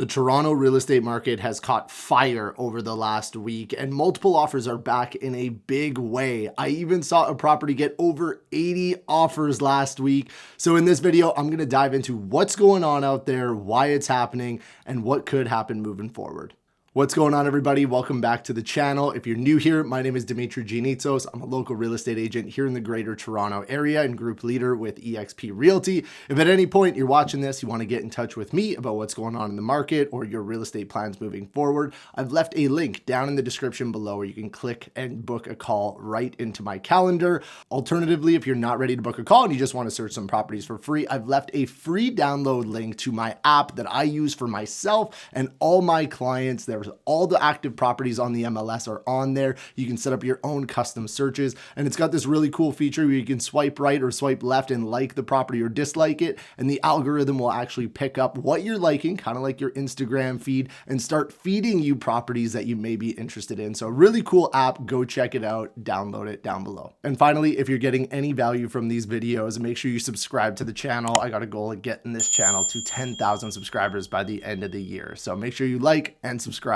The Toronto real estate market has caught fire over the last week, and multiple offers are back in a big way. I even saw a property get over 80 offers last week. So in this video, I'm going to dive into what's going on out there, why it's happening, and what could happen moving forward. What's going on, everybody? Welcome back to the channel. If you're new here, my name is Demetres Giannitsos. I'm a local real estate agent here in the greater Toronto area and group leader with eXp Realty. If at any point you're watching this, you want to get in touch with me about what's going on in the market or your real estate plans moving forward, I've left a link down in the description below where you can click and book a call right into my calendar. Alternatively, if you're not ready to book a call and you just want to search some properties for free, I've left a free download link to my app that I use for myself and all my clients. All the active properties on the MLS are on there. You can set up your own custom searches, and it's got this really cool feature where you can swipe right or swipe left and like the property or dislike it, and the algorithm will actually pick up what you're liking, kind of like your Instagram feed, and start feeding you properties that you may be interested in. So a really cool app. Go check it out. Download it down below. And finally, if you're getting any value from these videos, make sure you subscribe to the channel. I got a goal of getting this channel to 10,000 subscribers by the end of the year. So make sure you like and subscribe.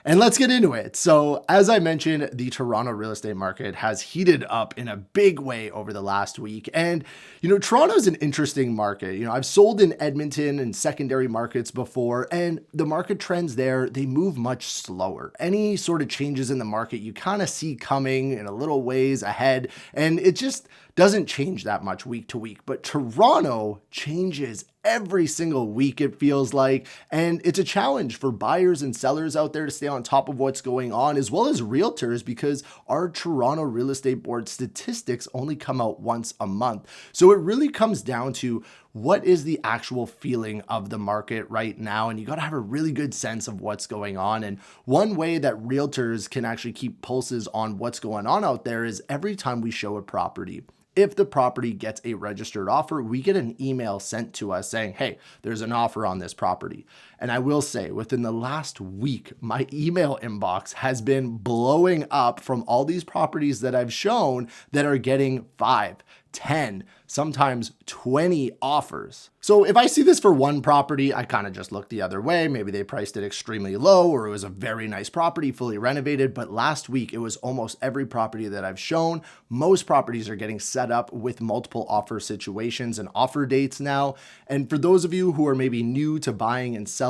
And let's get into it. So as I mentioned, the Toronto real estate market has heated up in a big way over the last week. And, Toronto is an interesting market. I've sold in Edmonton and secondary markets before, and the market trends there, they move much slower. Any sort of changes in the market you kind of see coming in a little ways ahead, and it just doesn't change that much week to week. But Toronto changes every single week, it feels like, and it's a challenge for buyers and sellers out there to stay on top of what's going on, as well as realtors, because our Toronto Real Estate Board statistics only come out once a month. So it really comes down to what is the actual feeling of the market right now, and you got to have a really good sense of what's going on. And one way that realtors can actually keep pulses on what's going on out there is every time we show a property. If the property gets a registered offer, we get an email sent to us saying, hey, there's an offer on this property. And I will say, within the last week, my email inbox has been blowing up from all these properties that I've shown that are getting 5, 10, sometimes 20 offers. So if I see this for one property, I kind of just look the other way. Maybe they priced it extremely low, or it was a very nice property, fully renovated. But last week, it was almost every property that I've shown. Most properties are getting set up with multiple offer situations and offer dates now. And for those of you who are maybe new to buying and selling,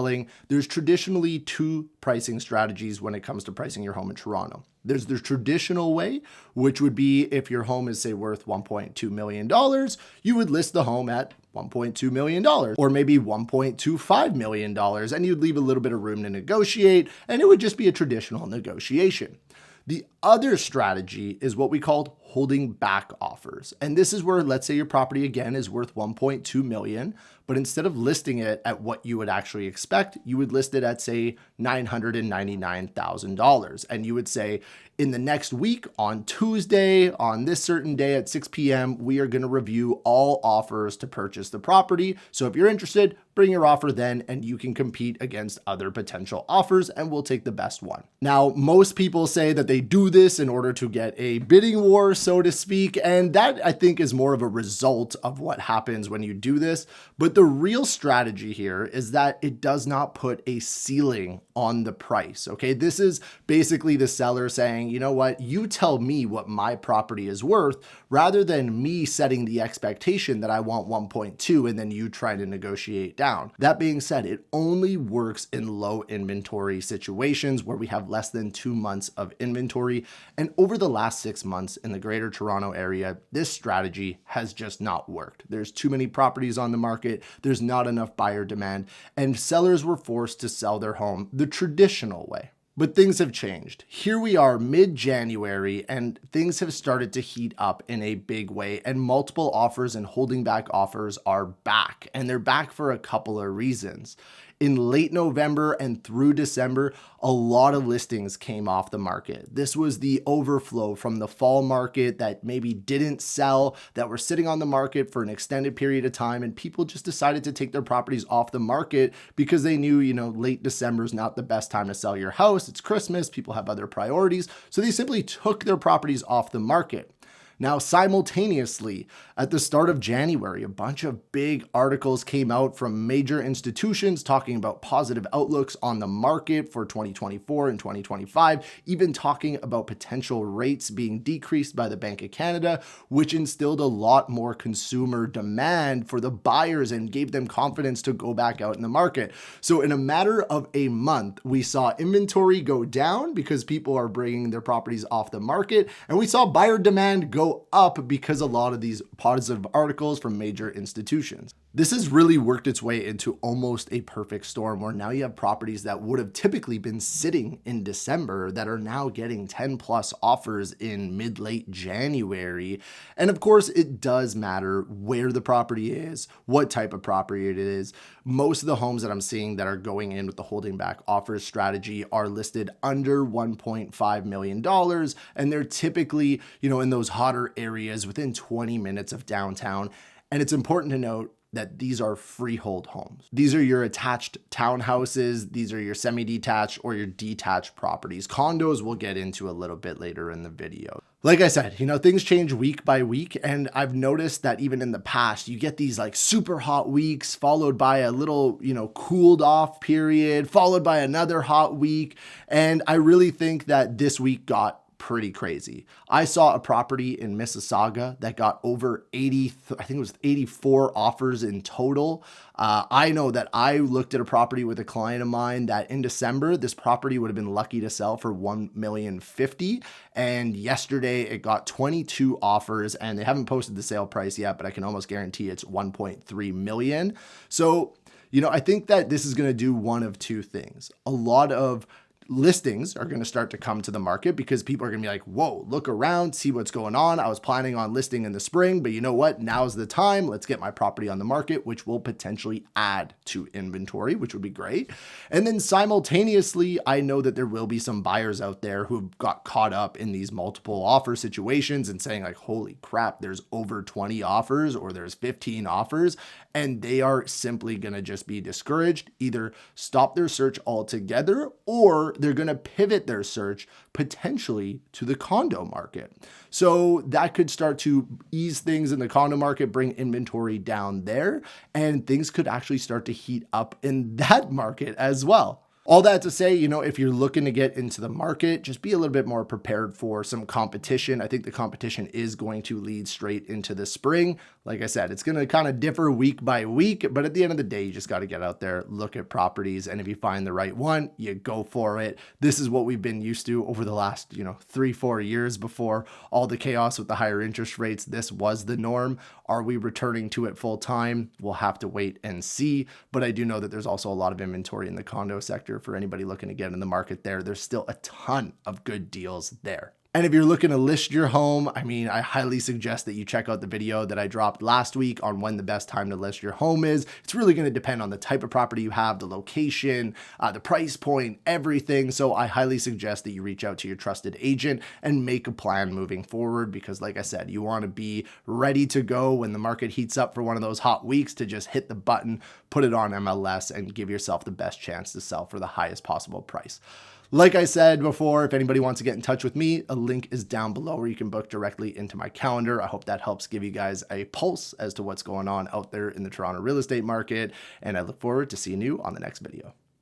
there's traditionally two pricing strategies when it comes to pricing your home in Toronto. There's the traditional way, which would be if your home is, say, worth $1.2 million, you would list the home at $1.2 million or maybe $1.25 million, and you'd leave a little bit of room to negotiate, and it would just be a traditional negotiation. The other strategy is what we call holding back offers. And this is where, let's say your property again is worth 1.2 million, but instead of listing it at what you would actually expect, you would list it at, say, $999,000. And you would say, in the next week on Tuesday, on this certain day at 6 p.m., we are going to review all offers to purchase the property. So if you're interested, bring your offer then, and you can compete against other potential offers, and we'll take the best one. Now, most people say that they do this in order to get a bidding war, so to speak, and that I think is more of a result of what happens when you do this. But the real strategy here is that it does not put a ceiling on the price, okay? This is basically the seller saying, you know what, you tell me what my property is worth, rather than me setting the expectation that I want 1.2 and then you try to negotiate down. That being said, it only works in low inventory situations where we have less than 2 months of inventory. And over the last 6 months in the greater Toronto area, this strategy has just not worked. There's too many properties on the market. There's not enough buyer demand, and sellers were forced to sell their home the traditional way. But things have changed. Here we are mid-January, and things have started to heat up in a big way, and multiple offers and holding back offers are back, and they're back for a couple of reasons. In late November and through December, a lot of listings came off the market. This was the overflow from the fall market that maybe didn't sell, that were sitting on the market for an extended period of time, and people just decided to take their properties off the market because they knew, late December is not the best time to sell your house. It's Christmas, people have other priorities, so they simply took their properties off the market. Now, simultaneously, at the start of January, a bunch of big articles came out from major institutions talking about positive outlooks on the market for 2024 and 2025, even talking about potential rates being decreased by the Bank of Canada, which instilled a lot more consumer demand for the buyers and gave them confidence to go back out in the market. So in a matter of a month, we saw inventory go down because people are bringing their properties off the market, and we saw buyer demand go up because a lot of these positive articles from major institutions. This has really worked its way into almost a perfect storm where now you have properties that would have typically been sitting in December that are now getting 10 plus offers in mid-late January. And of course, it does matter where the property is, what type of property it is. Most of the homes that I'm seeing that are going in with the holding back offers strategy are listed under $1.5 million. And they're typically, in those hotter areas within 20 minutes of downtown. And it's important to note that these are freehold homes. These are your attached townhouses. These are your semi-detached or your detached properties. Condos we'll get into a little bit later in the video. Like I said, things change week by week. And I've noticed that even in the past, you get these like super hot weeks followed by a little, cooled off period, followed by another hot week. And I really think that this week got pretty crazy. I saw a property in Mississauga that got over 84 offers in total. I know that I looked at a property with a client of mine that in December, this property would have been lucky to sell for $1,050,000. And yesterday it got 22 offers and they haven't posted the sale price yet, but I can almost guarantee it's 1.3 million. So, I think that this is going to do one of two things. A lot of listings are going to start to come to the market because people are going to be like, whoa, look around, see what's going on. I was planning on listing in the spring, but you know what? Now's the time. Let's get my property on the market, which will potentially add to inventory, which would be great. And then simultaneously, I know that there will be some buyers out there who got caught up in these multiple offer situations and saying like, holy crap, there's over 20 offers or there's 15 offers. And they are simply going to just be discouraged, either stop their search altogether or they're going to pivot their search potentially to the condo market. So that could start to ease things in the condo market, bring inventory down there, and things could actually start to heat up in that market as well. All that to say, if you're looking to get into the market, just be a little bit more prepared for some competition. I think the competition is going to lead straight into the spring. Like I said, it's going to kind of differ week by week, but at the end of the day, you just got to get out there, look at properties, and if you find the right one, you go for it. This is what we've been used to over the last, 3-4 years before all the chaos with the higher interest rates. This was the norm. Are we returning to it full time? We'll have to wait and see, but I do know that there's also a lot of inventory in the condo sector for anybody looking to get in the market there. There's still a ton of good deals there. And if you're looking to list your home, I highly suggest that you check out the video that I dropped last week on when the best time to list your home is. It's really going to depend on the type of property you have, the location, the price point, everything. So I highly suggest that you reach out to your trusted agent and make a plan moving forward because like I said, you want to be ready to go when the market heats up for one of those hot weeks to just hit the button, put it on MLS and give yourself the best chance to sell for the highest possible price. Like I said before, if anybody wants to get in touch with me, a link is down below where you can book directly into my calendar. I hope that helps give you guys a pulse as to what's going on out there in the Toronto real estate market. And I look forward to seeing you on the next video.